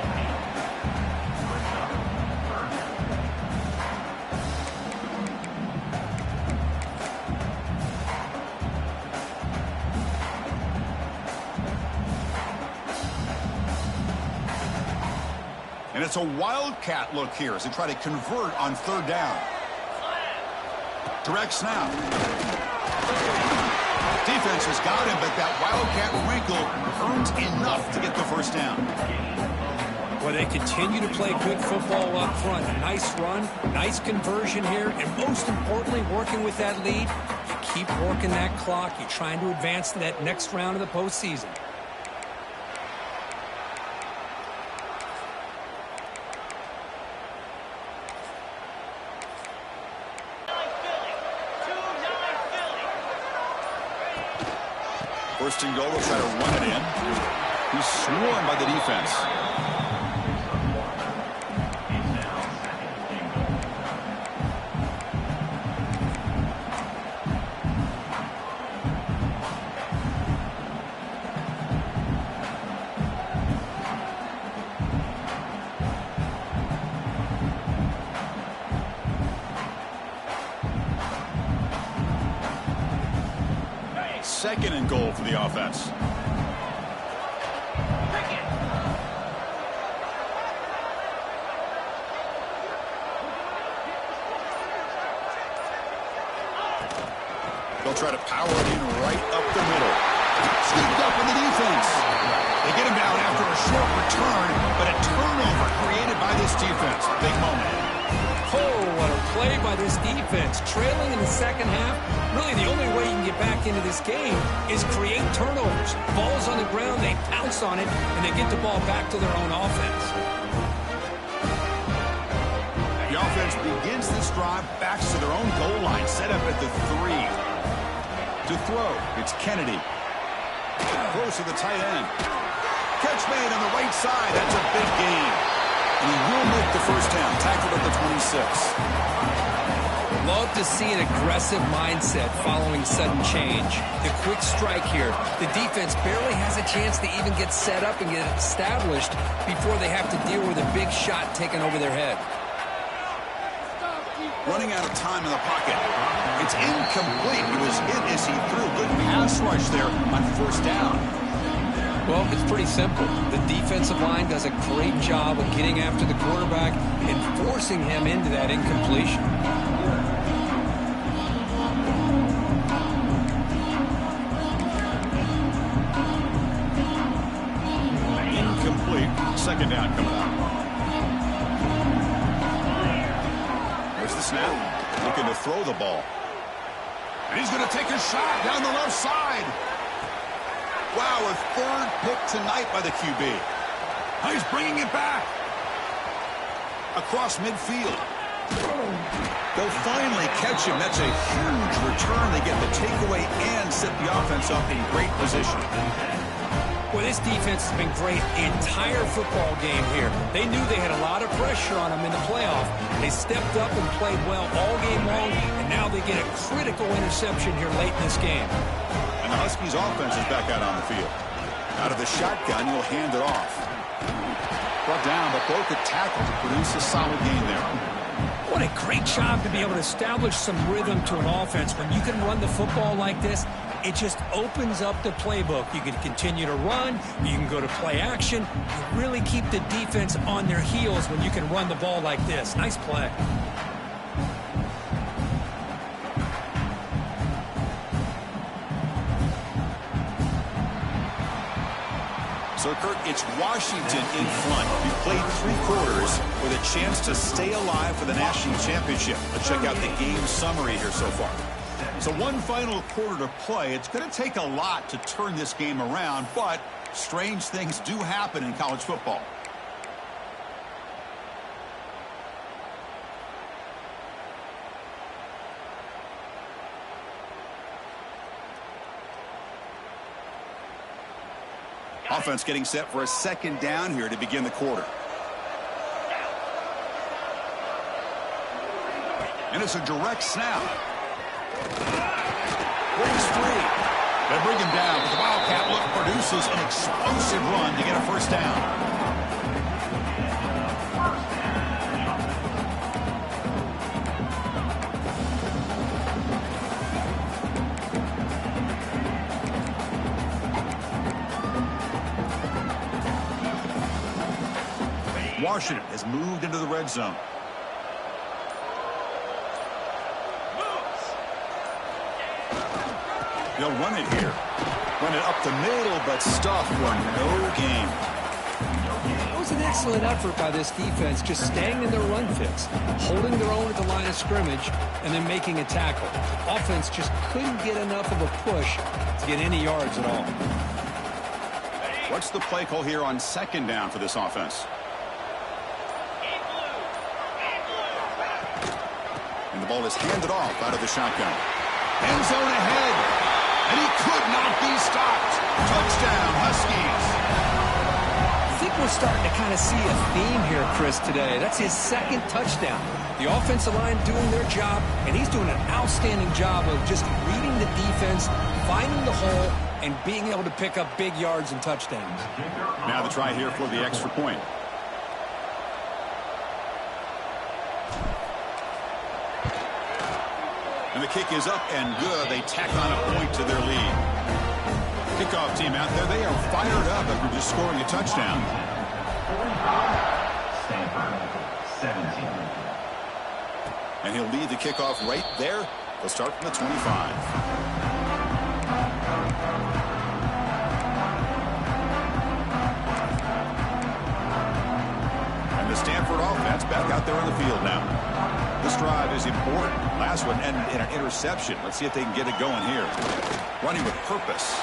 A: And it's a wildcat look here as they try to convert on third down. Direct snap. Defense has got him, but that wildcat wrinkle earns enough to get the first down.
B: Well, they continue to play good football up front. A nice run, nice conversion here, and most importantly, working with that lead. You keep working that clock. You're trying to advance to that next round of the postseason.
A: First and goal, they'll try to run it in. He's swarmed by the defense. Second and goal for the offense. They'll try to power it in right up the middle. Scooped up in the defense. They get him down after a short return, but a turnover created by this defense. Big moment.
B: Oh, what a play by this defense. Trailing in the second half, really the only way you can get back into this game is create turnovers. Ball's on the ground, they pounce on it, and they get the ball back to their own offense.
A: The offense begins this drive, backs to their own goal line, set up at the 3. To throw, it's Kennedy. Close to the tight end. Catch made on the right side. That's a big gain. And he will make the first down, tackled at the 26.
B: Love to see an aggressive mindset following sudden change. The quick strike here. The defense barely has a chance to even get set up and get established before they have to deal with a big shot taken over their head.
A: Running out of time in the pocket. It's incomplete. He was hit as he threw. Good pass rush there on first down.
B: Well, it's pretty simple. The defensive line does a great job of getting after the quarterback and forcing him into that incompletion.
A: Incomplete. Second down coming up. There's the snap. Looking to throw the ball. And he's going to take a shot down the left side. Wow, a third pick tonight by the QB. Now he's bringing it back. Across midfield. They'll finally catch him. That's a huge return. They get the takeaway and set the offense up in great position.
B: Well, this defense has been great the entire football game here. They knew they had a lot of pressure on them in the playoff. They stepped up and played well all game long, and now they get a critical interception here late in this game.
A: And the Huskies' offense is back out on the field. Out of the shotgun, he'll hand it off. Brought down, but broke a tackle to produce a solid gain there.
B: What a great job to be able to establish some rhythm to an offense. When you can run the football like this, it just opens up the playbook. You can continue to run. You can go to play action. You really keep the defense on their heels when you can run the ball like this. Nice play.
A: So, Kurt, it's Washington in front. We've played 3 quarters with a chance to stay alive for the national championship. Let's check out the game summary here so far. So one final quarter to play. It's going to take a lot to turn this game around, but strange things do happen in college football. Offense getting set for a second down here to begin the quarter. And it's a direct snap. Breaks free. They bring him down, but the Wildcat look produces an explosive run to get a first down. Washington has moved into the red zone. They'll run it here. Run it up the middle, but stuffed for no gain.
B: That was an excellent effort by this defense, just staying in their run fits, holding their own at the line of scrimmage, and then making a tackle. Offense just couldn't get enough of a push to get any yards at all.
A: What's the play call here on second down for this offense? And the ball is handed off out of the shotgun. End zone ahead. And he could not be stopped. Touchdown, Huskies.
B: I think we're starting to kind of see a theme here, Chris, today. That's his second touchdown. The offensive line doing their job, and he's doing an outstanding job of just reading the defense, finding the hole, and being able to pick up big yards and touchdowns.
A: Now the try here for the extra point. And the kick is up and good. They tack on a point to their lead. Kickoff team out there. They are fired up after just scoring a touchdown.
C: Stanford, 17.
A: And he'll lead the kickoff right there. They'll start from the 25. And the Stanford offense back out there on the field now. This drive is important. Last one ended in an interception. Let's see if they can get it going here. Running with purpose.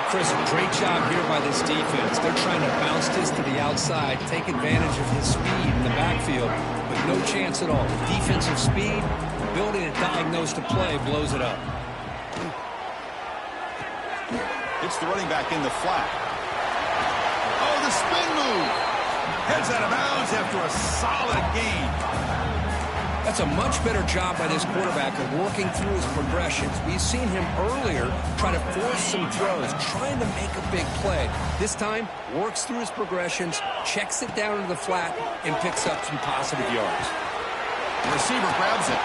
B: Chris, great job here by this defense. They're trying to bounce this to the outside, take advantage of his speed in the backfield, but no chance at all. The defensive speed, the ability to diagnose the play blows it up.
A: It's the running back in the flat. Oh, the spin move. Heads out of bounds after a solid gain.
B: That's a much better job by this quarterback of working through his progressions. We've seen him earlier try to force some throws, trying to make a big play. This time, works through his progressions, checks it down to the flat, and picks up some positive yards.
A: The receiver grabs it.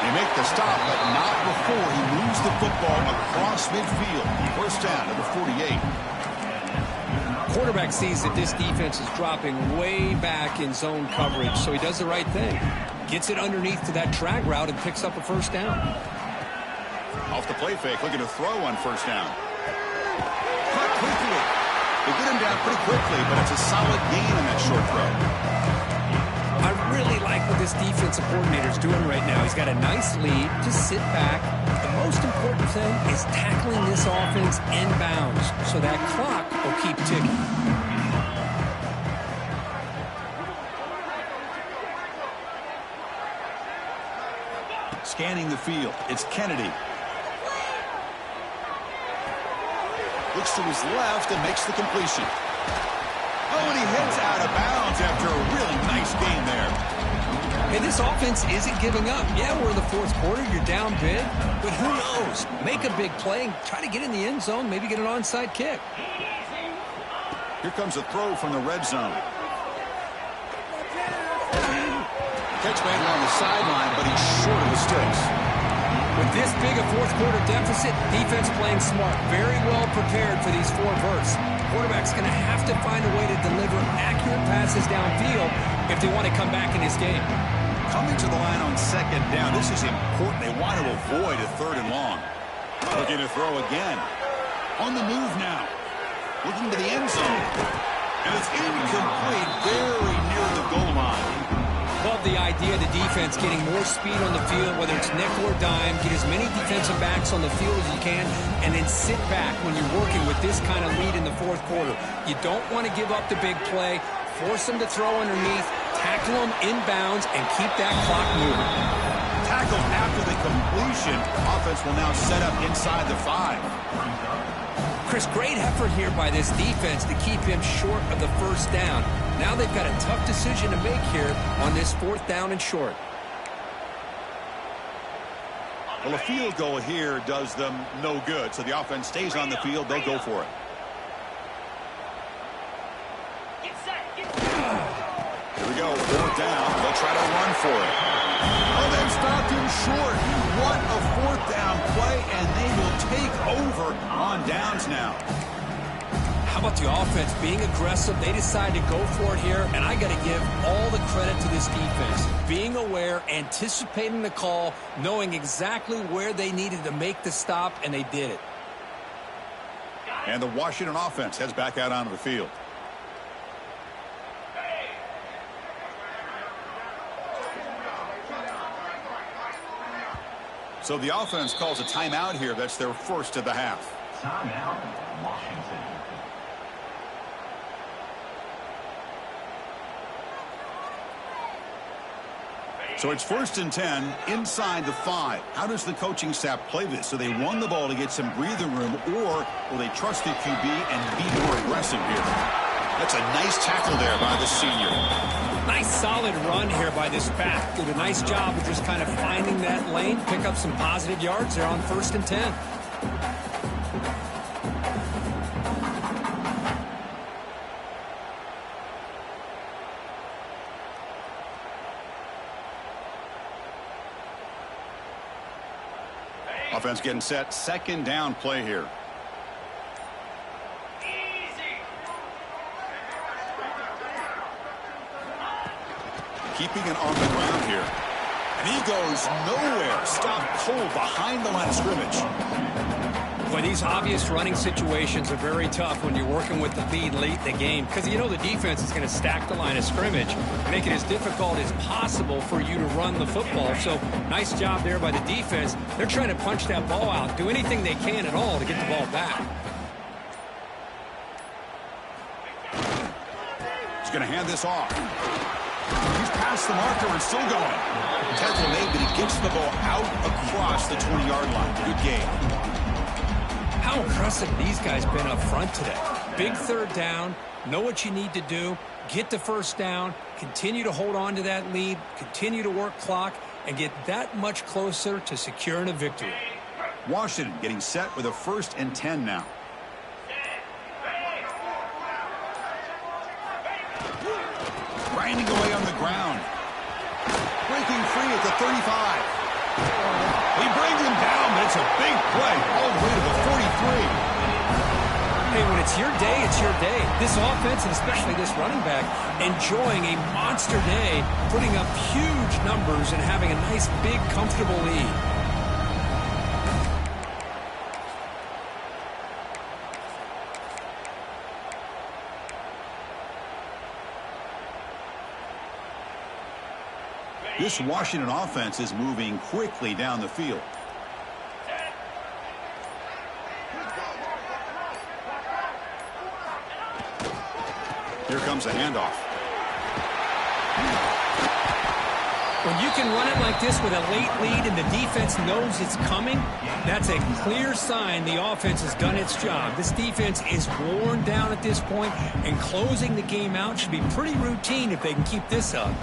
A: They make the stop, but not before he moves the football across midfield. First down to the 48.
B: quarterback sees that this defense is dropping way back in zone coverage, so he does the right thing. Gets it underneath to that drag route and picks up a first down.
A: Off the play fake, looking to throw on first down. Caught quickly. They get him down pretty quickly, but it's a solid gain on that short throw.
B: I really like what this defensive coordinator is doing right now. He's got a nice lead. Just sit back. The most important thing is tackling this offense inbounds so that clock will keep ticking.
A: Scanning the field, it's Kennedy. Looks to his left and makes the completion. Oh, and he heads out of bounds after a really nice game there.
B: Hey, this offense isn't giving up. Yeah, we're in the fourth quarter. You're down big. But who knows? Make a big play. Try to get in the end zone. Maybe get an onside kick.
A: Here comes a throw from the red zone. Catch man on the sideline, but he's short of the sticks.
B: With this big a fourth quarter deficit, defense playing smart. Very well prepared for these four verts. Quarterback's going to have to find a way to deliver accurate passes downfield if they want to come back in this game.
A: Coming to the line on second down, this is important. They want to avoid a third and long. Looking to throw again. On the move now. Looking to the end zone. And it's incomplete, very near the goal line.
B: Love the idea of the defense getting more speed on the field, whether it's nickel or dime. Get as many defensive backs on the field as you can, and then sit back when you're working with this kind of lead in the fourth quarter. You don't want to give up the big play. Force them to throw underneath, tackle them inbounds, and keep that clock moving.
A: Tackled after the completion. Offense will now set up inside the 5.
B: Chris, great effort here by this defense to keep him short of the first down. Now they've got a tough decision to make here on this fourth down and short.
A: Well, a field goal here does them no good, so the offense stays on the field. They'll go for it. Here we go, fourth down. They'll try to run for it. Oh, they've stopped him short. What a fourth down play, and they will take over on downs now.
B: How about the offense being aggressive? They decide to go for it here, and I got to give all the credit to this defense. Being aware, anticipating the call, knowing exactly where they needed to make the stop, and they did it.
A: And the Washington offense heads back out onto the field. So the offense calls a timeout here. That's their first of the half.
C: Timeout, Washington.
A: So it's 1st and 10 inside the 5. How does the coaching staff play this? So they run the ball to get some breathing room, or will they trust the QB and be more aggressive here? That's a nice tackle there by the senior.
B: Nice solid run here by this back. Did a nice job of just kind of finding that lane, pick up some positive yards there on 1st and 10.
A: Offense getting set. 2nd down play here. Keeping it on the ground here. And he goes nowhere. Stopped cold behind the line of scrimmage.
B: Boy, these obvious running situations are very tough when you're working with the lead late in the game, because you know the defense is going to stack the line of scrimmage, make it as difficult as possible for you to run the football. So nice job there by the defense. They're trying to punch that ball out, do anything they can at all to get the ball back.
A: He's going to hand this off. He's past the marker and still going. Tackle made, but he gets the ball out across the 20-yard line. Good game.
B: How impressive these guys been up front today. Big 3rd down, know what you need to do, get the 1st down, continue to hold on to that lead, continue to work clock, and get that much closer to securing a victory.
A: Washington getting set with a 1st and 10 now. Grinding away on the ground. Breaking free at the 35. He brings him down, but it's a big play all the way to the 43.
B: Hey, when it's your day, it's your day. This offense, and especially this running back, enjoying a monster day, putting up huge numbers and having a nice, big, comfortable lead.
A: This Washington offense is moving quickly down the field. Here comes a handoff.
B: When you can run it like this with a late lead and the defense knows it's coming, that's a clear sign the offense has done its job. This defense is worn down at this point, and closing the game out should be pretty routine if they can keep this up.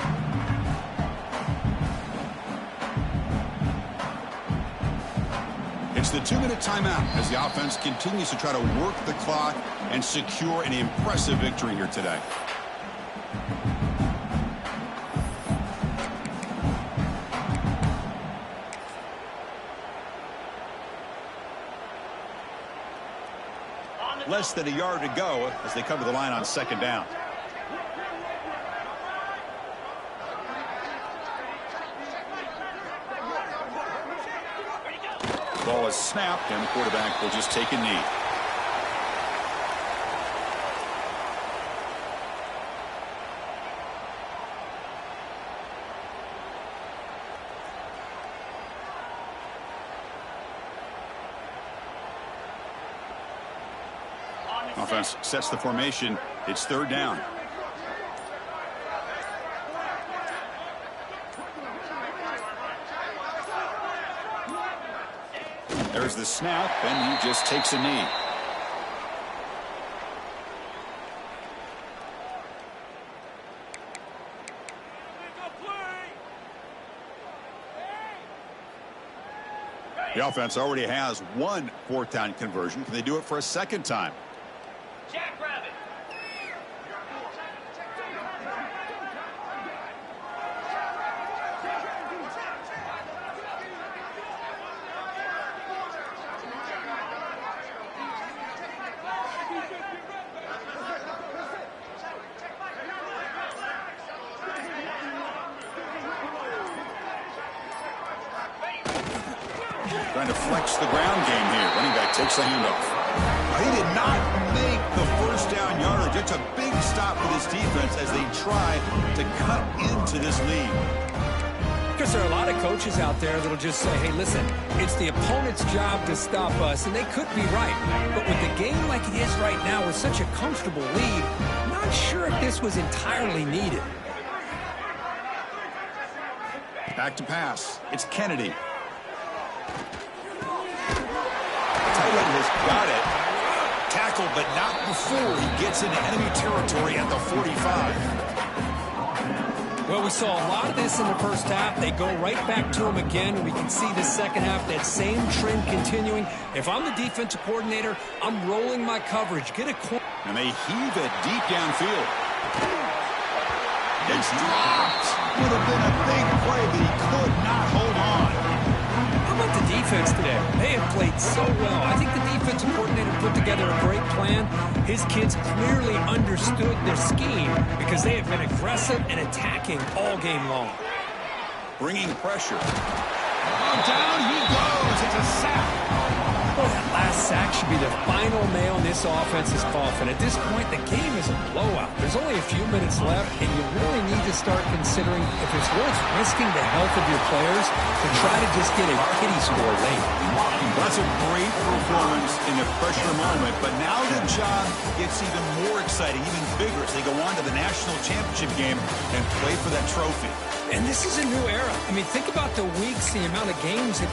A: It's the 2-minute timeout as the offense continues to try to work the clock and secure an impressive victory here today. Less than a yard to go as they come to the line on second down. Ball is snapped, and the quarterback will just take a knee. Offense sets the formation. It's third down. There's the snap, and he just takes a knee. The offense already has one fourth down conversion. Can they do it for a second time? Trying to flex the ground game here. Running back takes the handoff. He did not make the first down yardage. It's a big stop for this defense as they try to cut into this lead.
B: Because there are a lot of coaches out there that'll just say, hey, listen, it's the opponent's job to stop us, and they could be right. But with the game like it is right now with such a comfortable lead, I'm not sure if this was entirely needed.
A: Back to pass. It's Kennedy. Tight end has got it. Tackled, but not before he gets into enemy territory at the 45.
B: Well, we saw a lot of this in the first half. They go right back to him again, and we can see the second half, that same trend continuing. If I'm the defensive coordinator, I'm rolling my coverage. Get a corner.
A: And they heave it deep downfield. It's dropped. Would have been a big play, but he could not hold on.
B: How about the defense today? They have played so well. I think the defensive coordinator put together a great plan. His kids clearly understood their scheme because they have been aggressive and attacking all game long.
A: Bringing pressure. Oh, down he goes. It's a sack.
B: Well, that last sack should be the final nail in this offense's coffin. At this point, the game is a blowout. There's only a few minutes left, and you really need to start considering if it's worth risking the health of your players to try to just get a kitty score late.
A: That's a great performance in a pressure moment, but now the job gets even more exciting, even bigger as they go on to the national championship game and play for that trophy.
B: And this is a new era. I mean, think about the weeks, the amount of games that...